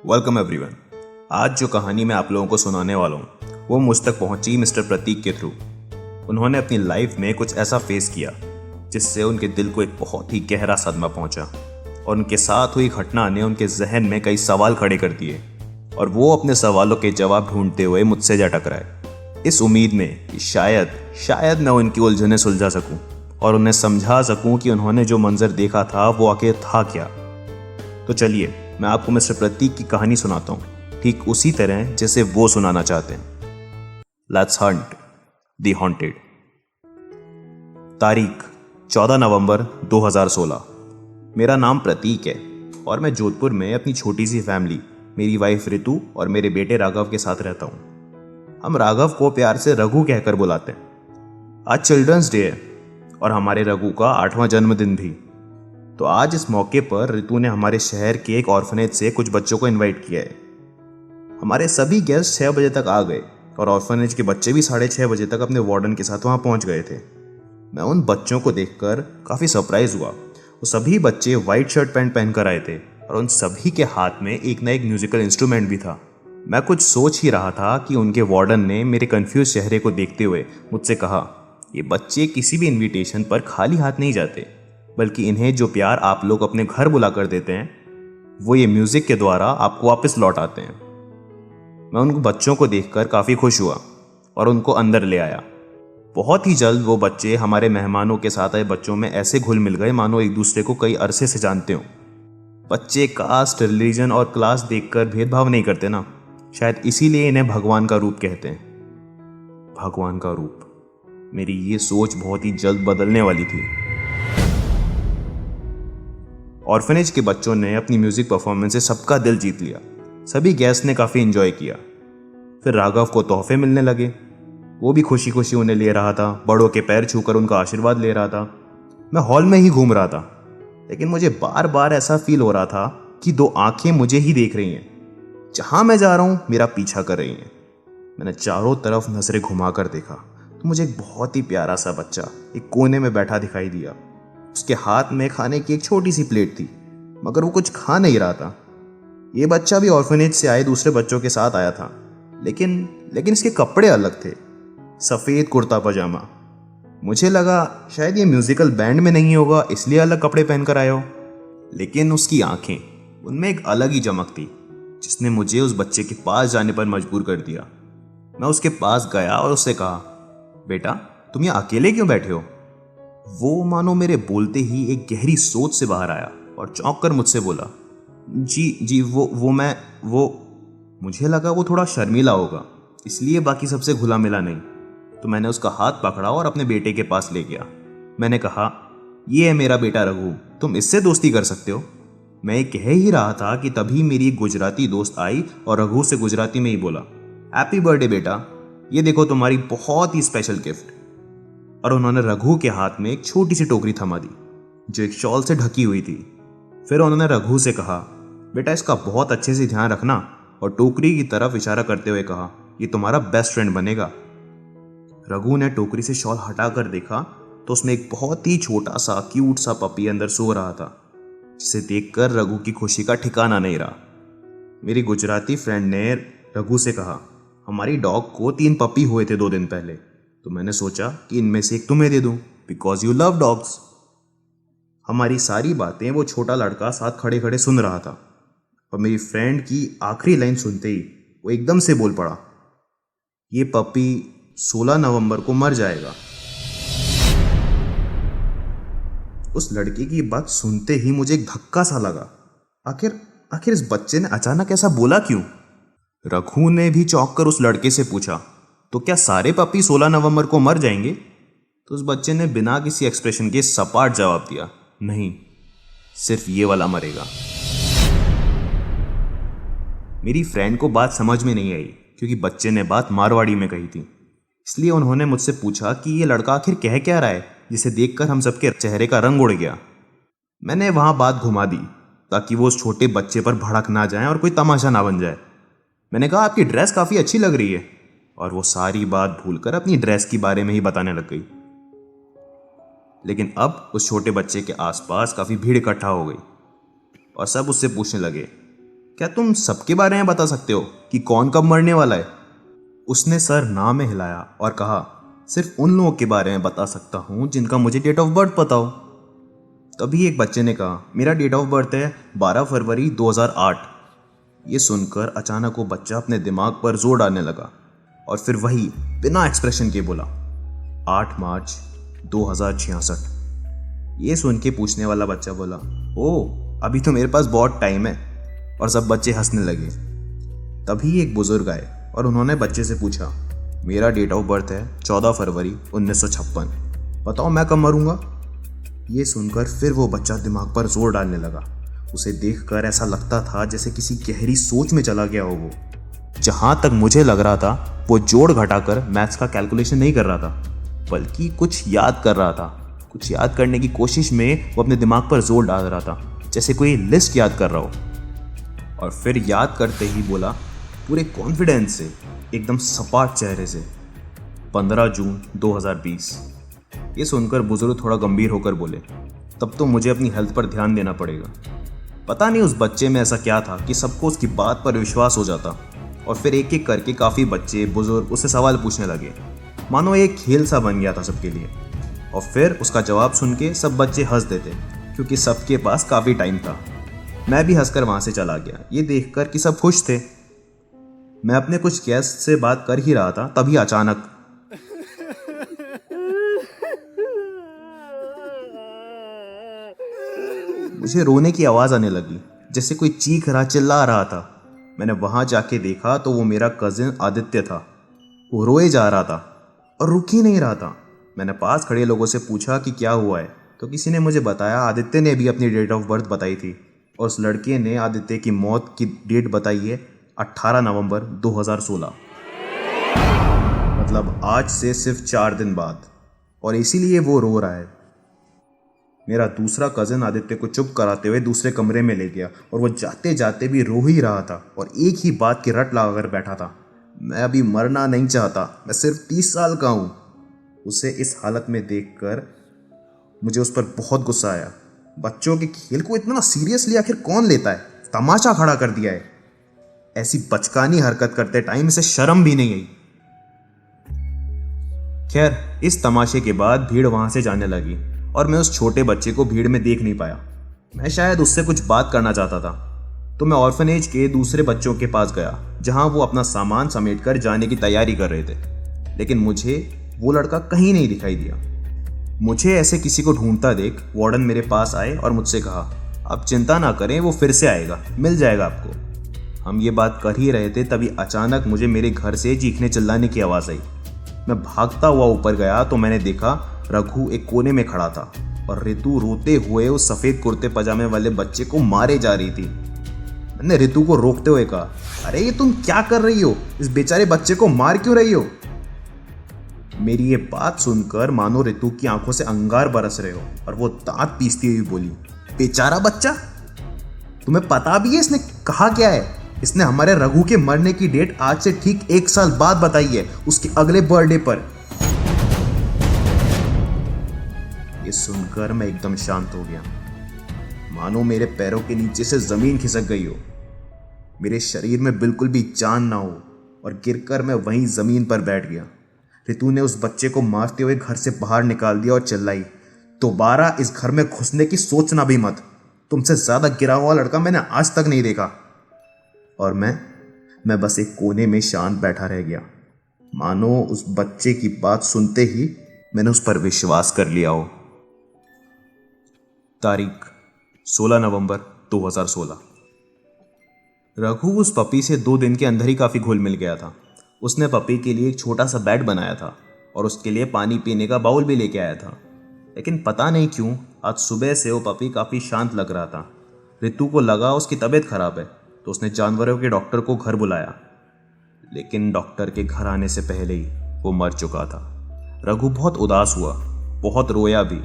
Welcome everyone. आज जो कहानी मैं आप लोगों को सुनाने वाला हूँ वो मुझ तक पहुंची मिस्टर प्रतीक के थ्रू। उन्होंने अपनी लाइफ में कुछ ऐसा फेस किया जिससे उनके दिल को एक बहुत ही गहरा सदमा पहुंचा और उनके साथ हुई घटना ने उनके जहन में कई सवाल खड़े कर दिए और वो अपने सवालों के जवाब ढूंढते हुए मुझसे जा टकराए, इस उम्मीद में कि शायद मैं उनकी उलझनें सुलझा सकूं और उन्हें समझा सकूं कि उन्होंने जो मंजर देखा था वो आखिर था क्या। तो चलिए मैं आपको मिस्टर प्रतीक की कहानी सुनाता हूँ, ठीक उसी तरह जैसे वो सुनाना चाहते हैं। Let's Hunt the haunted. तारीख 14 नवंबर 2016। मेरा नाम प्रतीक है और मैं जोधपुर में अपनी छोटी सी फैमिली, मेरी वाइफ रितु और मेरे बेटे राघव के साथ रहता हूँ। हम राघव को प्यार से रघु कहकर बुलाते हैं। आज चिल्ड्रंस डे है और हमारे रघु का 8वां जन्मदिन भी। तो आज इस मौके पर रितु ने हमारे शहर के एक ऑर्फनेज से कुछ बच्चों को इनवाइट किया है। हमारे सभी गेस्ट 6 बजे तक आ गए और ऑर्फनेज के बच्चे भी 6:30 बजे तक अपने वार्डन के साथ वहां पहुंच गए थे। मैं उन बच्चों को देखकर काफ़ी सरप्राइज हुआ। वो सभी बच्चे वाइट शर्ट पैंट पहनकर आए थे और उन सभी के हाथ में एक ना एक म्यूजिकल इंस्ट्रूमेंट भी था। मैं कुछ सोच ही रहा था कि उनके वार्डन ने मेरे कंफ्यूज चेहरे को देखते हुए मुझसे कहा, ये बच्चे किसी भी इन्विटेशन पर खाली हाथ नहीं जाते, बल्कि इन्हें जो प्यार आप लोग अपने घर बुला कर देते हैं वो ये म्यूजिक के द्वारा आपको वापस लौट आते हैं। मैं उन बच्चों को देखकर काफ़ी खुश हुआ और उनको अंदर ले आया। बहुत ही जल्द वो बच्चे हमारे मेहमानों के साथ आए बच्चों में ऐसे घुल मिल गए मानो एक दूसरे को कई अरसे से जानते हो। बच्चे कास्ट, रिलीजन और क्लास देखकर भेदभाव नहीं करते ना, शायद इसीलिए इन्हें भगवान का रूप कहते हैं। भगवान का रूप, मेरी ये सोच बहुत ही जल्द बदलने वाली थी। ऑर्फनेज के बच्चों ने अपनी म्यूजिक परफॉर्मेंस से सबका दिल जीत लिया। सभी गेस्ट ने काफ़ी एंजॉय किया। फिर राघव को तोहफे मिलने लगे। वो भी खुशी खुशी उन्हें ले रहा था, बड़ों के पैर छूकर उनका आशीर्वाद ले रहा था। मैं हॉल में ही घूम रहा था, लेकिन मुझे बार बार ऐसा फील हो रहा था कि 2 आंखें मुझे ही देख रही हैं। जहाँ मैं जा रहा हूँ मेरा पीछा कर रही हैं। मैंने चारों तरफ नजरें घुमा कर देखा तो मुझे एक बहुत ही प्यारा सा बच्चा एक कोने में बैठा दिखाई दिया। उसके हाथ में खाने की एक छोटी सी प्लेट थी, मगर वो कुछ खा नहीं रहा था। ये बच्चा भी ऑर्फनेज से आए दूसरे बच्चों के साथ आया था, लेकिन इसके कपड़े अलग थे। सफ़ेद कुर्ता पजामा। मुझे लगा शायद ये म्यूजिकल बैंड में नहीं होगा इसलिए अलग कपड़े पहनकर आया हो, लेकिन उसकी आंखें, उनमें एक अलग ही चमक थी जिसने मुझे उस बच्चे के पास जाने पर मजबूर कर दिया। मैं उसके पास गया और उससे कहा, बेटा तुम यहाँ अकेले क्यों बैठे हो? वो मानो मेरे बोलते ही एक गहरी सोच से बाहर आया और चौंक कर मुझसे बोला, जी वो मुझे लगा वो थोड़ा शर्मीला होगा, इसलिए बाकी सबसे घुला मिला नहीं। तो मैंने उसका हाथ पकड़ा और अपने बेटे के पास ले गया। मैंने कहा, ये है मेरा बेटा रघु, तुम इससे दोस्ती कर सकते हो। मैं कह ही रहा था कि तभी मेरी एक गुजराती दोस्त आई और रघु से गुजराती में ही बोला, हैप्पी बर्थडे बेटा, ये देखो तुम्हारी बहुत ही स्पेशल गिफ्ट। और उन्होंने रघु के हाथ में एक छोटी सी टोकरी थमा दी जो एक शॉल से ढकी हुई थी। फिर उन्होंने रघु से कहा, बेटा इसका बहुत अच्छे से ध्यान रखना, और टोकरी की तरफ इशारा करते हुए कहा, ये तुम्हारा बेस्ट फ्रेंड बनेगा। रघु ने टोकरी से शॉल हटाकर देखा तो उसमें एक बहुत ही छोटा सा क्यूट सा पपी अंदर सो रहा था, जिसे देखकर रघु की खुशी का ठिकाना नहीं रहा। मेरी गुजराती फ्रेंड ने रघु से कहा, हमारी डॉग को 3 पपी हुए थे 2 दिन पहले, तो मैंने सोचा कि इनमें से एक तुम्हें दे दूं, बिकॉज यू लव डॉग्स। हमारी सारी बातें वो छोटा लड़का साथ खड़े खड़े सुन रहा था और मेरी फ्रेंड की आखिरी लाइन सुनते ही वो एकदम से बोल पड़ा, ये पपी 16 नवंबर को मर जाएगा। उस लड़के की बात सुनते ही मुझे एक धक्का सा लगा। आखिर इस बच्चे ने अचानक ऐसा बोला क्यों? रघु ने भी चौंक कर उस लड़के से पूछा, तो क्या सारे पपी 16 नवंबर को मर जाएंगे? तो उस बच्चे ने बिना किसी एक्सप्रेशन के सपाट जवाब दिया, नहीं, सिर्फ ये वाला मरेगा। मेरी फ्रेंड को बात समझ में नहीं आई क्योंकि बच्चे ने बात मारवाड़ी में कही थी, इसलिए उन्होंने मुझसे पूछा कि ये लड़का आखिर कह क्या रहा है, जिसे देखकर हम सबके चेहरे का रंग उड़ गया। मैंने वहां बात घुमा दी ताकि वो उस छोटे बच्चे पर भड़क ना जाए और कोई तमाशा ना बन जाए। मैंने कहा, आपकी ड्रेस काफ़ी अच्छी लग रही है, और वो सारी बात भूलकर अपनी ड्रेस के बारे में ही बताने लग गई। लेकिन अब उस छोटे बच्चे के आसपास काफ़ी भीड़ इकट्ठा हो गई और सब उससे पूछने लगे क्या तुम सबके बारे में बता सकते हो कि कौन कब मरने वाला है? उसने सर ना में हिलाया और कहा, सिर्फ उन लोगों के बारे में बता सकता हूँ जिनका मुझे डेट ऑफ बर्थ पता हो। तभी एक बच्चे ने कहा, मेरा डेट ऑफ बर्थ है 12 फरवरी 2008। ये सुनकर अचानक वो बच्चा अपने दिमाग पर जोर डालने लगा और फिर वही बिना एक्सप्रेशन के बोला, 8 मार्च 2066। ये सुन के पूछने वाला बच्चा बोला, ओ अभी तो मेरे पास बहुत टाइम है। और सब बच्चे हंसने लगे। तभी एक बुजुर्ग आए और उन्होंने बच्चे से पूछा, मेरा डेट ऑफ बर्थ है 14 फरवरी 1956, बताओ मैं कब मरूंगा? ये सुनकर फिर वो बच्चा दिमाग पर जोर डालने लगा। उसे देखकर ऐसा लगता था जैसे किसी गहरी सोच में चला गया हो वो। जहां तक मुझे लग रहा था वो जोड़ घटाकर मैथ्स का कैलकुलेशन नहीं कर रहा था, बल्कि कुछ याद कर रहा था। कुछ याद करने की कोशिश में वो अपने दिमाग पर जोर डाल रहा था, जैसे कोई लिस्ट याद कर रहा हो। और फिर याद करते ही बोला पूरे कॉन्फिडेंस से, एकदम सपाट चेहरे से, 15 जून 2020। ये सुनकर बुजुर्ग थोड़ा गंभीर होकर बोले, तब तो मुझे अपनी हेल्थ पर ध्यान देना पड़ेगा। पता नहीं उस बच्चे में ऐसा क्या था कि सबको उसकी बात पर विश्वास हो जाता। और फिर एक एक करके काफ़ी बच्चे बुजुर्ग उससे सवाल पूछने लगे, मानो एक खेल सा बन गया था सबके लिए। और फिर उसका जवाब सुन के सब बच्चे हंस देते, क्योंकि सबके पास काफ़ी टाइम था। मैं भी हंसकर वहाँ से चला गया, ये देखकर कि सब खुश थे। मैं अपने कुछ गेस्ट से बात कर ही रहा था, तभी अचानक मुझे रोने की आवाज़ आने लगी, जैसे कोई चीख रहा चिल्ला रहा था। मैंने वहाँ जाके देखा तो वो मेरा कजिन आदित्य था। वो रोए जा रहा था और रुक ही नहीं रहा था। मैंने पास खड़े लोगों से पूछा कि क्या हुआ है, तो किसी ने मुझे बताया आदित्य ने भी अपनी डेट ऑफ बर्थ बताई थी और उस लड़के ने आदित्य की मौत की डेट बताई है 18 नवंबर 2016, मतलब आज से सिर्फ 4 दिन बाद। और इसीलिए वो रो रहा है। मेरा दूसरा कज़न आदित्य को चुप कराते हुए दूसरे कमरे में ले गया और वो जाते जाते भी रो ही रहा था और एक ही बात की रट लगाकर बैठा था, मैं अभी मरना नहीं चाहता, मैं सिर्फ 30 साल का हूँ। उसे इस हालत में देखकर मुझे उस पर बहुत गुस्सा आया। बच्चों के खेल को इतना सीरियसली आखिर कौन लेता है? तमाशा खड़ा कर दिया है। ऐसी बचकानी हरकत करते टाइम इसे शर्म भी नहीं आई। खैर, इस तमाशे के बाद भीड़ वहां से जाने लगी और मैं उस छोटे बच्चे को भीड़ में देख नहीं पाया। मैं शायद उससे कुछ बात करना चाहता था, तो मैं ऑर्फनेज के दूसरे बच्चों के पास गया, जहां वो अपना सामान समेटकर जाने की तैयारी कर रहे थे। लेकिन मुझे वो लड़का कहीं नहीं दिखाई दिया। मुझे ऐसे किसी को ढूंढता देख वार्डन मेरे पास आए और मुझसे कहा, आप चिंता ना करें, वो फिर से आएगा, मिल जाएगा आपको। हम ये बात कर ही रहे थे, तभी अचानक मुझे मेरे घर से चीखने चिल्लाने की आवाज़ आई। मैं भागता हुआ ऊपर गया तो मैंने देखा रघु एक कोने में खड़ा था और ऋतु रोते हुए उस सफ़ेद कुर्ते पजामे वाले बच्चे को मारे जा रही थी। मैंने ऋतु को रोकते हुए कहा, अरे ये तुम क्या कर रही हो? इस बेचारे बच्चे को मार क्यों रही हो? मेरी ये बात सुनकर मानो ऋतु की आंखों से अंगार बरस रहे हो और वो दांत पीसती हुई बोली, बेचारा बच्चा? तुम्हें पता भी है इसने कहा क्या है? इसने हमारे रघु के मरने की डेट आज से ठीक 1 साल बाद बताई है, उसके अगले बर्थडे पर। ये सुनकर मैं एकदम शांत हो गया, मानो मेरे पैरों के नीचे से जमीन खिसक गई हो, मेरे शरीर में बिल्कुल भी जान ना हो, और गिरकर मैं वहीं जमीन पर बैठ गया। ऋतु ने उस बच्चे को मारते हुए घर से बाहर निकाल दिया और चिल्लाई, दोबारा इस घर में घुसने की सोचना भी मत, तुमसे ज्यादा गिरा हुआ लड़का मैंने आज तक नहीं देखा। और मैं बस एक कोने में शांत बैठा रह गया, मानो उस बच्चे की बात सुनते ही मैंने उस पर विश्वास कर लिया हो। तारीख 16 नवंबर 2016। रघु उस पपी से 2 दिन के अंदर ही काफ़ी घुल मिल गया था। उसने पपी के लिए एक छोटा सा बेड बनाया था और उसके लिए पानी पीने का बाउल भी लेके आया था। लेकिन पता नहीं क्यों आज सुबह से वो पपी काफ़ी शांत लग रहा था। ऋतु को लगा उसकी तबीयत खराब है, तो उसने जानवरों के डॉक्टर को घर बुलाया। लेकिन डॉक्टर के घर आने से पहले ही वो मर चुका था। रघु बहुत उदास हुआ, बहुत रोया भी।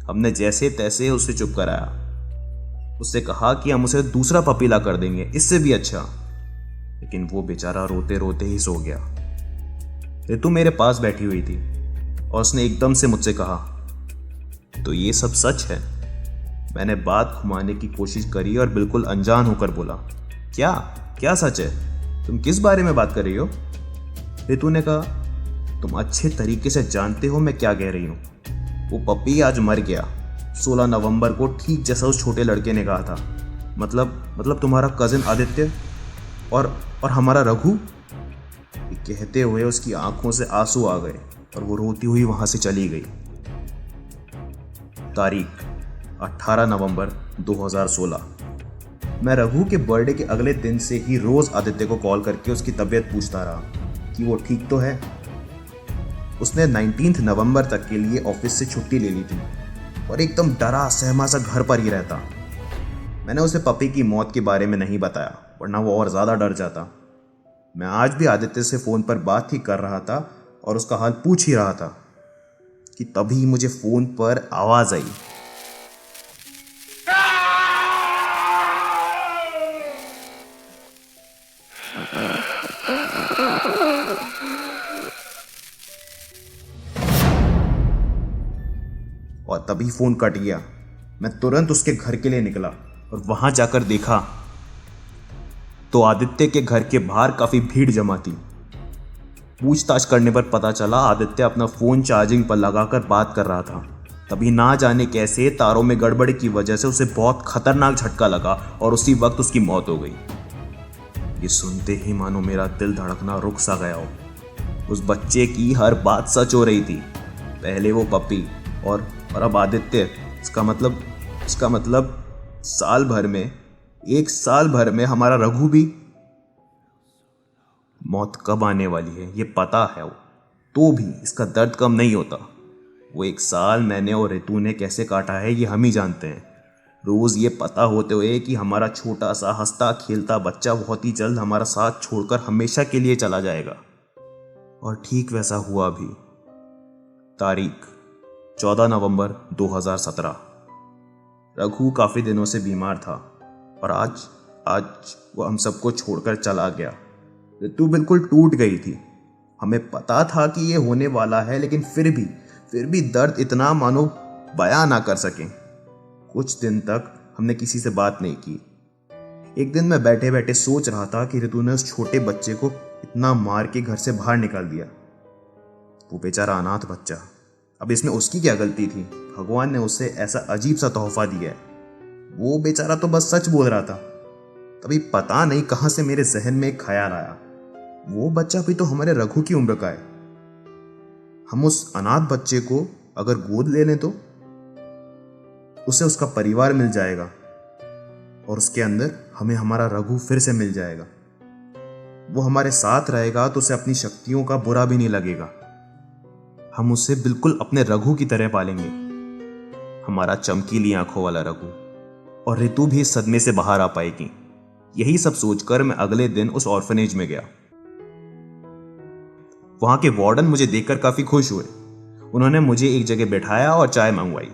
हमने जैसे तैसे उसे चुप कराया। उससे कहा कि हम उसे दूसरा पपी ला कर देंगे, इससे भी अच्छा। लेकिन वो बेचारा रोते रोते ही सो गया। ऋतु मेरे पास बैठी हुई थी और उसने एकदम से मुझसे कहा, तो ये सब सच है? मैंने बात घुमाने की कोशिश करी और बिल्कुल अनजान होकर बोला, क्या क्या सच है? तुम किस बारे में बात कर रही हो? रितु ने कहा, तुम अच्छे तरीके से जानते हो मैं क्या कह रही हूँ। वो पप्पी आज मर गया 16 नवंबर को, ठीक जैसा उस छोटे लड़के ने कहा था। मतलब तुम्हारा कजिन आदित्य और हमारा रघु। ये कहते हुए उसकी आंखों से आंसू आ गए और वो रोती हुई वहां से चली गई। तारीख 18 नवंबर 2016। मैं रघु के बर्थडे के अगले दिन से ही रोज आदित्य को कॉल करके उसकी तबीयत पूछता रहा कि वो ठीक तो है। उसने 19 नवंबर तक के लिए ऑफिस से छुट्टी ले ली थी और एकदम डरा सहमा सा घर पर ही रहता। मैंने उसे पपी की मौत के बारे में नहीं बताया, वरना वो और ज़्यादा डर जाता। मैं आज भी आदित्य से फ़ोन पर बात ही कर रहा था और उसका हाल पूछ ही रहा था कि तभी मुझे फ़ोन पर आवाज़ आई। और तभी फ़ोन कट गया। मैं तुरंत उसके घर के लिए निकला और वहां जाकर देखा तो आदित्य के घर के बाहर काफ़ी भीड़ जमा थी। पूछताछ करने पर पता चला आदित्य अपना फ़ोन चार्जिंग पर लगाकर बात कर रहा था। तभी ना जाने कैसे तारों में गड़बड़ी की वजह से उसे बहुत खतरनाक झटका लगा और उसी वक्त उसकी मौत हो गई। ये सुनते ही मानो मेरा दिल धड़कना रुक सा गया हो। उस बच्चे की हर बात सच हो रही थी। पहले वो पप्पी और अब आदित्य। इसका मतलब एक साल भर में हमारा रघु भी। मौत कब आने वाली है ये पता है, तो भी इसका दर्द कम नहीं होता। वो एक साल मैंने और रितु ने कैसे काटा है ये हम ही जानते हैं। रोज़ ये पता होते हुए कि हमारा छोटा सा हंसता खेलता बच्चा बहुत ही जल्द हमारा साथ छोड़कर हमेशा के लिए चला जाएगा। और ठीक वैसा हुआ भी। तारीख 14 नवंबर 2017। रघु काफ़ी दिनों से बीमार था और आज वो हम सबको छोड़कर चला गया। ऋतु बिल्कुल टूट गई थी। हमें पता था कि ये होने वाला है, लेकिन फिर भी दर्द इतना मानो बयां ना कर सकें। कुछ दिन तक हमने किसी से बात नहीं की। एक दिन मैं बैठे बैठे सोच रहा था कि ऋतु ने उस छोटे बच्चे को इतना मार के घर से बाहर निकाल दिया। वो बेचारा अनाथ बच्चा, अब इसमें उसकी क्या गलती थी? भगवान ने उसे ऐसा अजीब सा तोहफा दिया है। वो बेचारा तो बस सच बोल रहा था। तभी पता नहीं कहां से मेरे जहन में एक ख्याल आया, वो बच्चा भी तो हमारे रघु की उम्र का है। हम उस अनाथ बच्चे को अगर गोद ले लें तो उसे उसका परिवार मिल जाएगा और उसके अंदर हमें हमारा रघु फिर से मिल जाएगा। वो हमारे साथ रहेगा तो उसे अपनी शक्तियों का बुरा भी नहीं लगेगा। हम उसे बिल्कुल अपने रघु की तरह पालेंगे, हमारा चमकीली आंखों वाला रघु। और ऋतु भी इस सदमे से बाहर आ पाएगी। यही सब सोचकर मैं अगले दिन उस ऑर्फनेज में गया। वहां के वार्डन मुझे देखकर काफी खुश हुए। उन्होंने मुझे एक जगह बैठाया और चाय मंगवाई।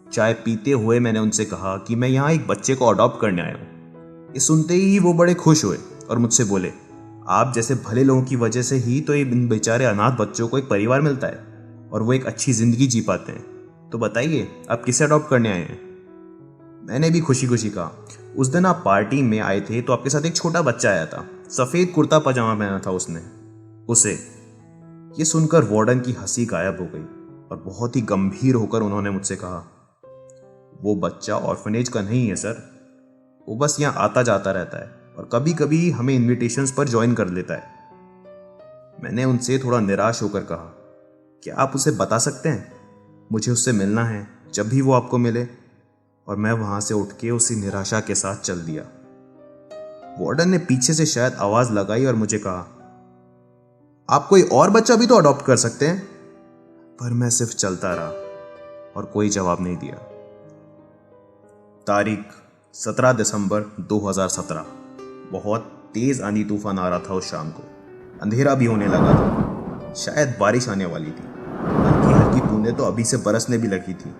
चाय पीते हुए मैंने उनसे कहा कि मैं यहाँ एक बच्चे को अडॉप्ट करने आया हूँ। ये सुनते ही वो बड़े खुश हुए और मुझसे बोले, आप जैसे भले लोगों की वजह से ही तो इन बेचारे अनाथ बच्चों को एक परिवार मिलता है और वो एक अच्छी जिंदगी जी पाते हैं। तो बताइए आप किसे अडॉप्ट करने आए हैं? मैंने भी खुशी खुशी कहा, उस दिन आप पार्टी में आए थे तो आपके साथ एक छोटा बच्चा आया था, सफ़ेद कुर्ता पजामा पहना था उसे। ये सुनकर वार्डन की हंसी गायब हो गई और बहुत ही गंभीर होकर उन्होंने मुझसे कहा, वो बच्चा ऑर्फनेज का नहीं है सर, वो बस यहाँ आता जाता रहता है और कभी कभी हमें इनविटेशंस पर ज्वाइन कर लेता है। मैंने उनसे थोड़ा निराश होकर कहा, क्या आप उसे बता सकते हैं? मुझे उससे मिलना है जब भी वो आपको मिले। और मैं वहां से उठ के उसी निराशा के साथ चल दिया। वार्डन ने पीछे से शायद आवाज लगाई और मुझे कहा, आप कोई और बच्चा भी तो अडॉप्ट कर सकते हैं। पर मैं सिर्फ चलता रहा और कोई जवाब नहीं दिया। तारीख 17 दिसंबर 2017। बहुत तेज आंधी तूफान आ रहा था उस शाम को। अंधेरा भी होने लगा था, शायद बारिश आने वाली थी। हल्की हल्की बूंदें तो अभी से बरसने भी लगी थी।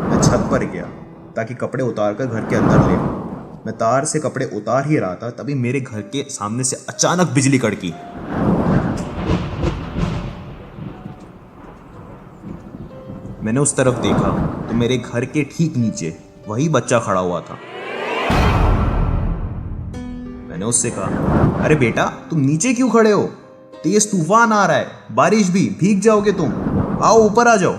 मैं छत पर गया ताकि कपड़े उतार कर घर के अंदर ले आऊं। मैं तार से कपड़े उतार ही रहा था, तभी मेरे घर के सामने से अचानक बिजली कड़की। मैंने उस तरफ देखा तो मेरे घर के ठीक नीचे वही बच्चा खड़ा हुआ था। मैंने उससे कहा, अरे बेटा तुम नीचे क्यों खड़े हो? तेज तूफान आ रहा है, बारिश भी, भीग जाओगे तुम, आओ ऊपर आ जाओ।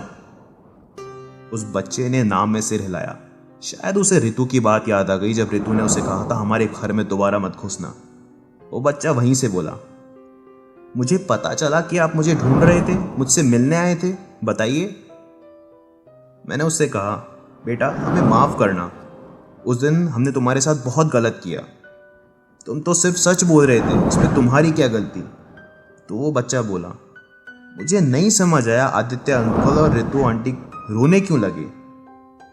उस बच्चे ने नाम में सिर हिलाया। शायद उसे रितु की बात याद आ गई जब रितु ने उसे कहा था हमारे घर में दोबारा मत घुसना। वो बच्चा वहीं से बोला, मुझे पता चला कि आप मुझे ढूंढ रहे थे, मुझसे मिलने आए थे, बताइए। मैंने उससे कहा, बेटा हमें माफ करना, उस दिन हमने तुम्हारे साथ बहुत गलत किया, तुम तो सिर्फ सच बोल रहे थे, इसमें तुम्हारी क्या गलती। तो वो बच्चा बोला, मुझे नहीं समझ आया आदित्य अंकल और रितु आंटी रोने क्यों लगे।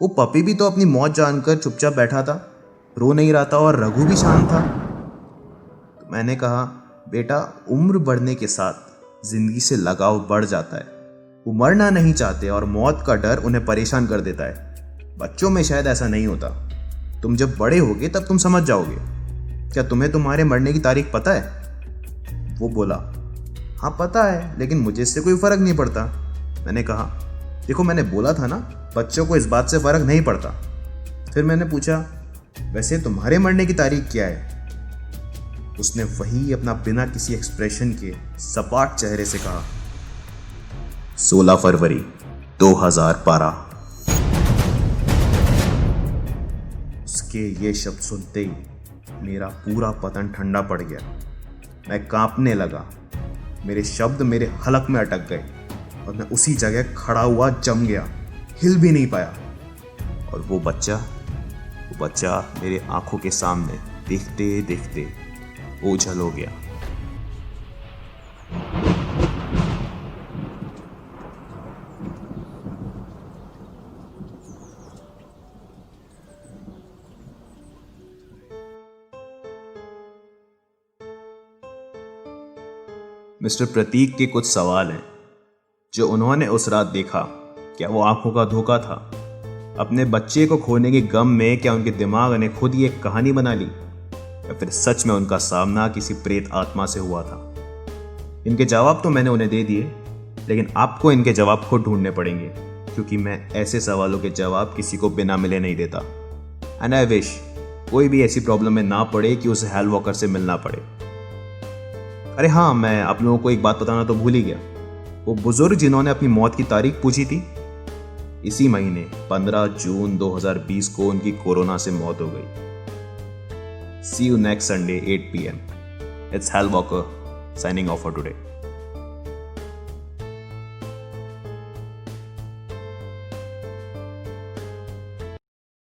वो पपी भी तो अपनी मौत जानकर चुपचाप बैठा था, रो नहीं रहा था, और रघु भी शांत था। तो मैंने कहा, बेटा उम्र बढ़ने के साथ जिंदगी से लगाव बढ़ जाता है। वो मरना नहीं चाहते और मौत का डर उन्हें परेशान कर देता है। बच्चों में शायद ऐसा नहीं होता। तुम जब बड़े होगे तब तुम समझ जाओगे। क्या तुम्हें तुम्हारे मरने की तारीख पता है? वो बोला, हाँ पता है, लेकिन मुझे इससे कोई फर्क नहीं पड़ता। मैंने कहा, देखो मैंने बोला था ना, बच्चों को इस बात से फर्क नहीं पड़ता। फिर मैंने पूछा, वैसे तुम्हारे मरने की तारीख क्या है? उसने वही अपना बिना किसी एक्सप्रेशन के सपाट चेहरे से कहा, 16 फरवरी 2012। उसके ये शब्द सुनते ही मेरा पूरा पतन ठंडा पड़ गया। मैं कांपने लगा, मेरे शब्द मेरे हलक में अटक गए और मैं उसी जगह खड़ा हुआ जम गया, हिल भी नहीं पाया। और वो बच्चा मेरे आंखों के सामने देखते देखते ओझल हो गया। मिस्टर प्रतीक के कुछ सवाल हैं जो उन्होंने उस रात देखा। क्या वो आंखों का धोखा था? अपने बच्चे को खोने के गम में क्या उनके दिमाग ने खुद ही एक कहानी बना ली, या फिर सच में उनका सामना किसी प्रेत आत्मा से हुआ था? इनके जवाब तो मैंने उन्हें दे दिए, लेकिन आपको इनके जवाब खुद ढूंढने पड़ेंगे, क्योंकि मैं ऐसे सवालों के जवाब किसी को बिना मिले नहीं देता। एंड आई विश कोई भी ऐसी प्रॉब्लम में ना पड़े कि उसे हेल वॉकर से मिलना पड़े। अरे हाँ, मैं आप लोगों को एक बात बताना तो भूल ही गया। वो बुजुर्ग जिन्होंने अपनी मौत की तारीख पूछी थी, इसी महीने 15 जून 2020 को उनकी कोरोना से मौत हो गई। See you next Sunday 8 PM. It's Hal Walker signing off for today.